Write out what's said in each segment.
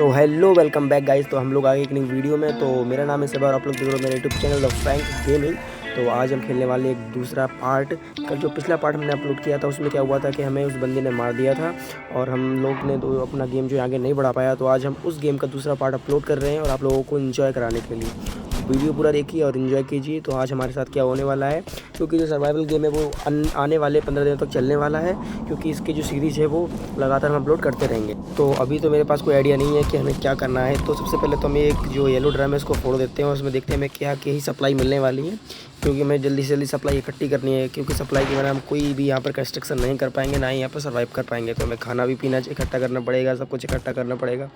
तो hello welcome back guys. तो हम लोग आगे एक नई वीडियो में। तो मेरा नाम है सेबा और आप लोग देख रहे हो मेरे YouTube channel the Frank gaming. तो आज हम खेलने वाले एक दूसरा पार्ट। कल जो पिछला पार्ट हमने अपलोड किया था उसमें क्या हुआ था कि हमें उस बंदे ने मार दिया था और हम लोग ने तो अपना गेम जो आगे नहीं बढ़ा पाया। तो आज हम उस गेम का दूसरा पार्ट अपलोड कर रहे हैं और आप लोगों को इन्जॉय कराने के लिए वीडियो पूरा देखिए और इन्जॉय कीजिए। तो आज हमारे साथ क्या होने वाला है, क्योंकि जो सर्वाइवल गेम है वो आने वाले 15 दिनों तक चलने वाला है, क्योंकि इसकी जो सीरीज़ है वो लगातार हम अपलोड करते रहेंगे। तो अभी तो मेरे पास कोई आइडिया नहीं है कि हमें क्या करना है। तो सबसे पहले तो हम एक जो येलो ड्रम है उसको फोड़ देते हैं और उसमें देखते हैं हमें क्या क्या ही सप्लाई मिलने वाली है, क्योंकि हमें जल्दी से जल्दी सप्लाई इकट्ठी करनी है। क्योंकि सप्लाई के बिना हम कोई भी यहाँ पर कंस्ट्रक्शन नहीं कर पाएंगे, ना ही यहाँ पर सर्वाइव कर पाएंगे। तो हमें खाना भी पीना इकट्ठा करना पड़ेगा, सब कुछ इकट्ठा करना पड़ेगा,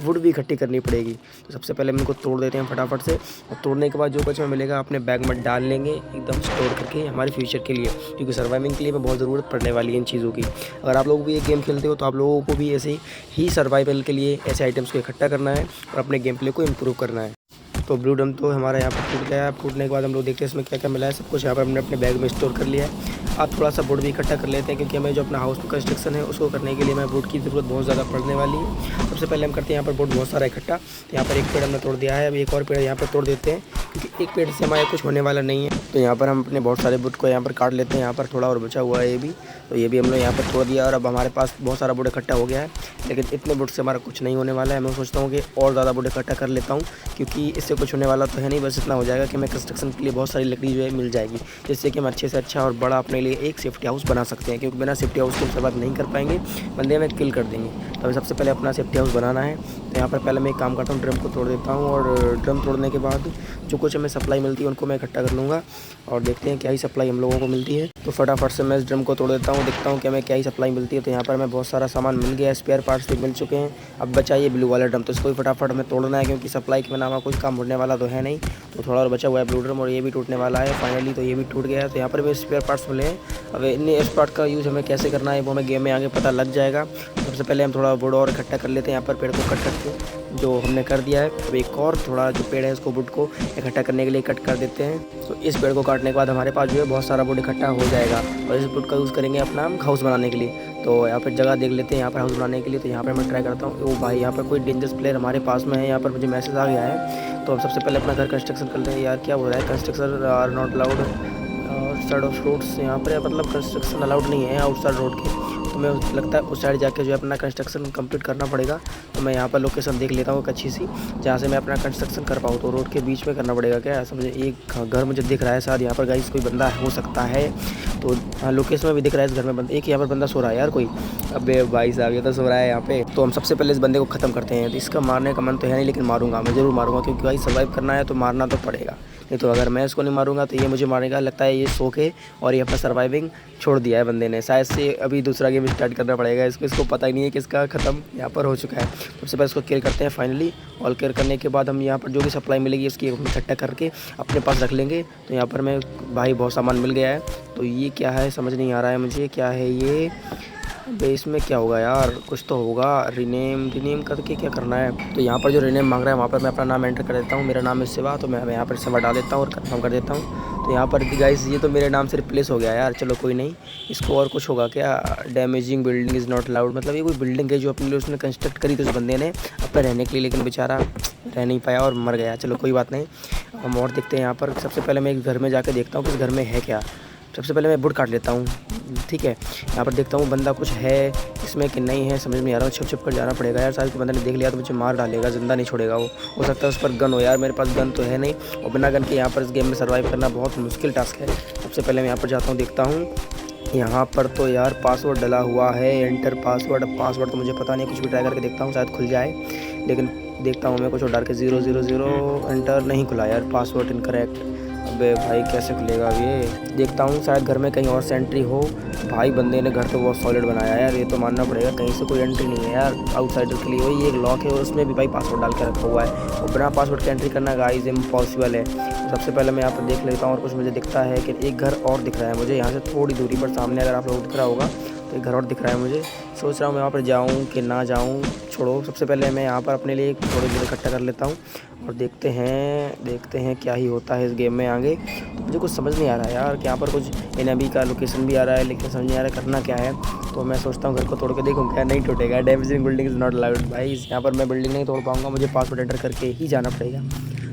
वुड भी इकट्ठी करनी पड़ेगी। तो सबसे पहले हम इनको तोड़ देते हैं फटाफट से, और तोड़ने के बाद जो कुछ हमें मिलेगा अपने बैग में डाल लेंगे एकदम स्टोर करके हमारे फ्यूचर के लिए, क्योंकि सर्वाइविंग के लिए बहुत ज़रूरत पड़ने वाली है इन चीज़ों की। अगर आप लोग भी ये गेम खेलते हो तो आप लोगों को भी ऐसे ही सर्वाइवल के लिए ऐसे आइटम्स को इकट्ठा करना है और अपने गेम प्ले को इम्प्रूव करना है। तो ब्लू डम तो हमारा यहाँ पर टूट गया है। टूटने के बाद हम लोग देखते हैं इसमें क्या क्या मिला है। सब कुछ यहाँ पर हमने अपने बैग में स्टोर कर लिया है। अब थोड़ा सा वुड भी इकट्ठा कर लेते हैं, क्योंकि हमें जो अपना हाउस कंस्ट्रक्शन है उसको करने के लिए हमें वुड की ज़रूरत बहुत ज़्यादा पड़ने वाली है। सबसे पहले हम करते हैं यहाँ पर वुड बहुत सारा इकट्ठा। तो यहाँ पर एक पेड़ हमने तोड़ दिया है, अब एक और पेड़ यहाँ पर तोड़ देते हैं, क्योंकि एक पेड़ से हमारे कुछ होने वाला नहीं है। तो यहाँ पर हम अपने बहुत सारे वुड को यहाँ पर काट लेते हैं। यहाँ पर थोड़ा और बचा हुआ है ये भी, तो ये भी हम लोग यहाँ पर तोड़ दिया और अब हमारे पास बहुत सारा वुड इकट्ठा हो गया है। लेकिन इतने वुड से हमारा कुछ नहीं होने वाला है। मैं सोचता हूँ कि और ज़्यादा वुड इकट्ठा कर लेता हूँ, क्योंकि इससे कुछ होने वाला तो है नहीं। बस इतना हो जाएगा कि हमें कंस्ट्रक्शन के लिए बहुत सारी लकड़ी जो है मिल जाएगी, जिससे कि हम अच्छे से अच्छा और बड़ा अपने लिए एक सेफ्टी हाउस बना सकते हैं। क्योंकि बिना सेफ्टी हाउस के सर्वाइव नहीं कर पाएंगे, बंदे हमें किल कर देंगे। तो हमें सबसे पहले अपना सेफ्टी हाउस बनाना है। तो यहाँ पर पहले मैं एक काम करता हूँ, ड्रम को तोड़ देता हूँ, और ड्रम तोड़ने के बाद जो कुछ हमें सप्लाई मिलती है उनको मैं इकट्ठा कर लूँगा और देखते हैं क्या ही सप्लाई हम लोगों को मिलती है। तो फटाफट से मैं इस ड्रम को तोड़ देता हूँ, देखता हूँ कि हमें क्या ही सप्लाई मिलती है। तो यहाँ पर हमें बहुत सारा सामान मिल गया, स्पेयर पार्ट्स भी मिल चुके हैं। अब बचा ये ब्लू वाला ड्रम, तो इसको भी फटाफट हमें तोड़ना है, क्योंकि सप्लाई के बिना हमारा कुछ काम होने वाला तो है नहीं। तो थोड़ा और बचा हुआ है ब्लू ड्रम, और ये भी टूटने वाला है फाइनली। तो ये भी टूट गया है। तो यहाँ पर भी स्पेयर पार्ट्स मिले हैं। अब इन स्पेयर पार्ट का यूज़ हमें कैसे करना है वो हमें गेम में आगे पता लग जाएगा। सबसे पहले हम थोड़ा वुड और इकट्ठा कर लेते हैं। यहाँ पर पेड़ को कट करके जो हमने कर दिया है, अब एक और थोड़ा जो पेड़ है उसको वुड को इकट्ठा करने के लिए कट कर देते हैं। तो इस पेड़ को काटने के बाद हमारे पास जो है बहुत सारा वुड इकट्ठा हो जाएगा, और इस वुड का यूज़ करेंगे अपना हाउस बनाने के लिए। तो यहाँ पर जगह देख लेते हैं यहाँ पर हाउस बनाने के लिए। तो यहाँ पर मैं ट्राई करता हूँ। ओ भाई, यहाँ पर कोई डेंजरस प्लेयर हमारे पास में है। यहाँ पर मुझे मैसेज आ गया है। तो हम सबसे पहले अपना घर कंस्ट्रक्शन कर लेते हैं। यार क्या हो रहा है, construction are not allowed outside of roads. यहाँ पर मतलब कंस्ट्रक्शन अलाउड नहीं है आउटसाइड रोड के। तो मैं लगता है उस साइड जाके जो है अपना कंस्ट्रक्शन कंप्लीट करना पड़ेगा। तो मैं यहाँ पर लोकेशन देख लेता हूँ एक अच्छी सी, जहाँ से मैं अपना कंस्ट्रक्शन कर पाऊँ। तो रोड के बीच में करना पड़ेगा क्या, ऐसा मुझे एक घर मुझे दिख रहा है शायद। यहाँ पर गाइस कोई बंदा हो सकता है। तो हाँ, लोकेशन में भी दिख रहा है इस घर में बंदा। एक यहाँ पर बंदा सो रहा है यार कोई। अबे भाई साहब, ये तो सो रहा है यहाँ पे। तो हम सबसे पहले इस बंदे को ख़त्म करते हैं। तो इसका मारने का मन तो है नहीं, लेकिन मारूंगा, मैं ज़रूर मारूंगा, क्योंकि भाई सर्वाइव करना है तो मारना तो पड़ेगा। नहीं तो अगर मैं इसको नहीं मारूंगा तो ये मुझे मारेगा। लगता है ये सो के और ये अपना सर्वाइविंग छोड़ दिया है बंदे ने। शायद से अभी दूसरा गेम स्टार्ट करना पड़ेगा इसको पता ही नहीं है कि इसका ख़त्म यहाँ पर हो चुका है। सबसे पहले इसको किल करते हैं फाइनली। ऑल किल करने के बाद हम यहाँ पर जो भी सप्लाई मिलेगी उसकी इकट्ठा करके अपने पास रख लेंगे। तो यहाँ पर मैं भाई बहुत सामान मिल गया है। तो ये क्या है समझ नहीं आ रहा है मुझे, क्या है ये। अबे इसमें क्या होगा यार, कुछ तो होगा। रीनेम करके क्या करना है। तो यहाँ पर जो रीनेम मांग रहा है वहाँ पर मैं अपना नाम एंटर कर देता हूँ। मेरा नाम है शिवा, तो मैं यहाँ पर शिवा डाल देता हूँ और कंफर्म कर देता हूँ। तो यहाँ पर गाइस ये तो मेरे नाम से रिप्लेस हो गया यार। चलो कोई नहीं, इसको और कुछ होगा क्या। Damaging building is not allowed, मतलब ये कोई बिल्डिंग है जो अपने लिए उसने कंस्ट्रक्ट करी थी उस बंदे ने अपने रहने के लिए, लेकिन बेचारा रह नहीं पाया और मर गया। चलो कोई बात नहीं, हम और देखते हैं यहाँ पर। सबसे पहले मैं एक घर में जाकर देखता हूँ कि इस घर में है क्या। सबसे पहले मैं वुड काट लेता हूँ, ठीक है। यहाँ पर देखता हूँ बंदा कुछ है इसमें कि नहीं है, समझ में आ रहा है। छुप कर जाना पड़ेगा यार, शायद बंदा ने देख लिया तो मुझे मार डालेगा, जिंदा नहीं छोड़ेगा वो। हो सकता है उस पर गन हो यार, मेरे पास गन तो है नहीं, और बिना गन के यहाँ पर इस गेम में सर्वाइव करना बहुत मुश्किल टास्क है। सबसे पहले मैं यहाँ पर जाता हूँ, देखता हूँ यहाँ पर तो यार पासवर्ड डला हुआ है, एंटर पासवर्ड। अब पासवर्ड तो मुझे पता नहीं, कुछ भी ट्राई करके देखता हूँ शायद खुल जाए। लेकिन देखता हूँ मैं कुछ और डाल के 000 एंटर, नहीं खुला यार, पासवर्ड इनकरेक्ट। अबे भाई कैसे खुलेगा अब ये। देखता हूँ शायद घर में कहीं और से एंट्री हो। भाई बंदे ने घर तो बहुत सॉलिड बनाया यार, ये तो मानना पड़ेगा, कहीं से कोई एंट्री नहीं है यार आउटसाइडर के लिए। वही एक लॉक है और उसमें भी भाई पासवर्ड डाल के रखा हुआ है, और बिना पासवर्ड के एंट्री करना गाइस इम्पॉसिबल है। तो सबसे पहले मैं यहाँ पर देख लेता हूँ, और कुछ मुझे दिखता है कि एक घर और दिख रहा है मुझे यहाँ से थोड़ी दूरी पर सामने। अगर आप लोग दिख रहा होगा एक घर और दिख रहा है मुझे। सोच रहा हूँ मैं वहाँ पर जाऊँ कि ना जाऊँ। छोड़ो, सबसे पहले मैं यहाँ पर अपने लिए थोड़ी देर इकट्ठा कर लेता हूँ और देखते हैं क्या ही होता है इस गेम में आगे। तो मुझे कुछ समझ नहीं आ रहा है यार कि यहाँ पर कुछ एनिमी का लोकेशन भी आ रहा है, लेकिन समझ नहीं आ रहा करना क्या है। तो मैं सोचता हूँ घर को तोड़ के देखूँ क्या नहीं टूटेगा। Damaging building is not allowed. भाई यहाँ पर मैं बिल्डिंग नहीं तोड़ पाऊँगा, मुझे पासवर्ड एंटर करके ही जाना पड़ेगा।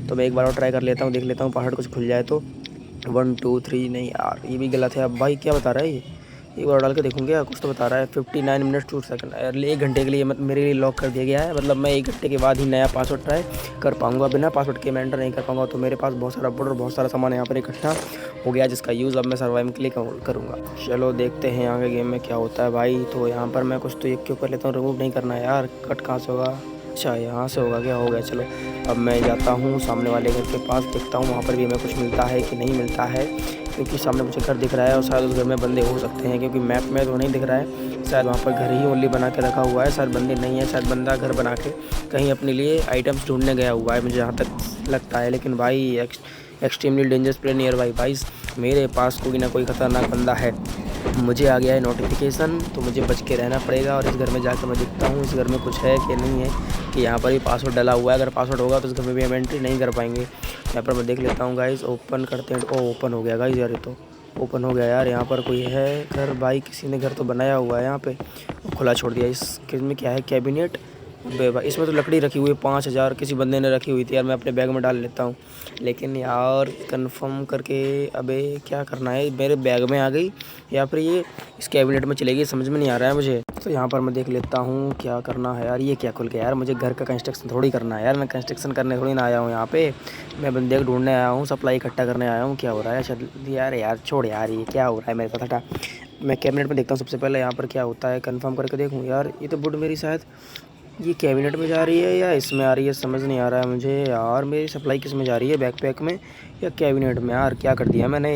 तो मैं एक बार और ट्राई कर लेता हूँ, देख लेता हूँ पासवर्ड कुछ खुल जाए तो। 1 2 3 नहीं यार, ये भी गलत है। अब भाई क्या बता रहा है ये? एक बार डाल के देखूँगा, कुछ तो बता रहा है 59 मिनट 2 सेकंड। यार 1 घंटे के लिए मेरे लिए लॉक कर दिया गया है। मतलब मैं 1 घंटे के बाद ही नया पासवर्ड ट्राई कर पाऊँगा। बिना पासवर्ड के मैं एंटर नहीं कर पाऊँगा। तो मेरे पास बहुत सारा बूट और बहुत सारा सामान यहाँ पर इकट्ठा हो गया, जिसका यूज़ अब मैं सर्वाइव के लिए करूँगा। चलो देखते हैं आगे गेम में क्या होता है भाई। तो यहाँ पर मैं कुछ तो एक के ऊपर लेता हूँ, रिमूव नहीं करना है यार। कट कहाँ से होगा? अच्छा यहाँ से होगा क्या? हो गया। चलो अब मैं जाता हूँ सामने वाले घर के पास, देखता हूँ वहाँ पर भी हमें कुछ मिलता है कि नहीं मिलता है, क्योंकि सामने मुझे घर दिख रहा है और शायद उस घर में बंदे हो सकते हैं, क्योंकि मैप में तो नहीं दिख रहा है। शायद वहाँ पर घर ही ओनली बना के रखा हुआ है, शायद बंदे नहीं है। शायद बंदा घर बना के कहीं अपने लिए आइटम्स ढूंढने गया हुआ है, मुझे जहाँ तक लगता है। लेकिन भाई एक्सट्रीमली डेंजरस प्ले नियर भाई मेरे पास कोई ना कोई ख़तरनाक बंदा है। मुझे आ गया है नोटिफिकेशन, तो मुझे बच के रहना पड़ेगा। और इस घर में जाकर मैं देखता हूँ इस घर में कुछ है कि नहीं है, कि यहाँ पर भी पासवर्ड डला हुआ है। अगर पासवर्ड होगा तो इस घर में भी हम एंट्री नहीं कर पाएंगे। यहाँ पर मैं देख लेता हूँ गाइस, ओपन करते हैं। ओ ओपन हो गया गाइस यार, ये तो ओपन हो गया यार। यहाँ पर कोई है घर भाई, किसी ने घर तो बनाया हुआ है यहाँ पे, खुला छोड़ दिया। इस में क्या है? कैबिनेट। भाई इसमें तो लकड़ी रखी हुई है 5000 किसी बंदे ने रखी हुई थी यार। मैं अपने बैग में डाल लेता हूँ, लेकिन यार कंफर्म करके अबे क्या करना है? मेरे बैग में आ गई या फिर ये इस कैबिनेट में चलेगी, समझ में नहीं आ रहा है मुझे। तो यहाँ पर मैं देख लेता हूँ क्या करना है यार। ये क्या खुल गया यार? मुझे घर का कंस्ट्रक्शन थोड़ी करना है यार, मैं कंस्ट्रक्शन करने थोड़ी ना आया हूँ यहाँ पे। मैं बंदे को ढूंढने आया हूँ, सप्लाई इकट्ठा करने आया हूँ। क्या हो रहा है? चल यार छोड़ यार, ये क्या हो रहा है मेरे साथ? हटा। मैं कैबिनेट में देखता हूँ सबसे पहले यहाँ पर क्या होता है, कंफर्म करके देखूँ यार। ये तो बुड मेरी शायद ये कैबिनेट में जा रही है या इसमें आ रही है, समझ नहीं आ रहा है मुझे यार। मेरी सप्लाई किस में जा रही है, बैकपैक में या कैबिनेट में? यार क्या कर दिया मैंने?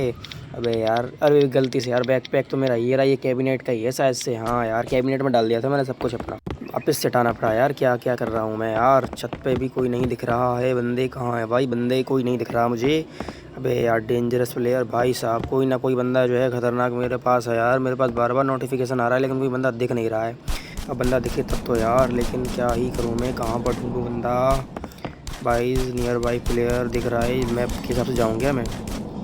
अबे यार, अरे गलती से यार, बैकपैक तो मेरा ये रहा, ये कैबिनेट का ही है शायद से। हाँ यार, कैबिनेट में डाल दिया था मैंने सब कुछ अपना। वापस से हटाना पड़ा यार। क्या क्या कर रहा हूँ मैं यार? छत पे भी कोई नहीं दिख रहा है। बंदे कहाँ है भाई? बंदे कोई नहीं दिख रहा मुझे। अबे यार डेंजरस प्लेयर भाई साहब, कोई ना कोई बंदा जो है खतरनाक मेरे पास है यार। मेरे पास बार बार नोटिफिकेशन आ रहा है, लेकिन कोई बंदा दिख नहीं रहा है। अब बंदा दिखे तब तो यार, लेकिन क्या ही करूँ मैं? कहाँ पर ढूंढूँ बंदा? भाई नियर बाई प्लेयर दिख रहा है, मैप के हिसाब से जाऊँ क्या मैं?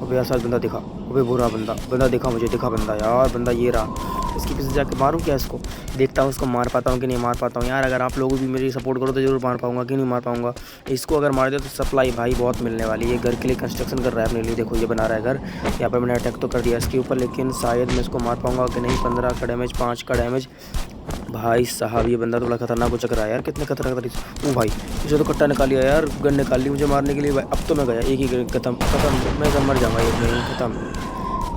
अबे यार साथ बंदा दिखा। अबे बुरा बंदा दिखा मुझे, दिखा बंदा यार। बंदा ये रहा। इसके पीछे जाके मारूँ क्या इसको? देखता हूँ इसको मार पाता हूँ कि नहीं मार पाता हूँ यार। अगर आप लोग भी मेरी सपोर्ट करो तो ज़रूर मार पाऊँगा, कि नहीं मार पाऊँगा। इसको अगर मार दिया तो सप्लाई भाई बहुत मिलने वाली है। घर के लिए कंस्ट्रक्शन कर रहा है अपने लिए, देखो ये बना रहा है घर। यहाँ पर मैंने अटैक तो कर दिया इसके ऊपर, लेकिन शायद मैं इसको मार पाऊँगा कि नहीं। 15 का डैमेज, 5 का डैमेज। भाई साहब ये बंदा तो बड़ा खतरनाक हो चक रहा है यार। कितने खतरनाक। ओ भाई मुझे तो कट्टा निकाल लिया यार, गन निकाल ली मुझे मारने के लिए भाई। अब तो मैं गया, एक ही खत्म। मैं तो मर जाऊँगा, एक नहीं खत्म।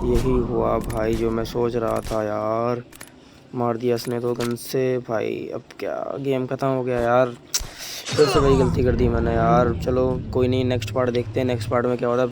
यही हुआ भाई जो मैं सोच रहा था यार। मार दिया इसने तो गन से भाई। अब क्या, गेम ख़त्म हो गया यार। फिर से वही गलती कर दी मैंने यार। चलो कोई नहीं, नेक्स्ट पार्ट देखते हैं, नेक्स्ट पार्ट में क्या होता है।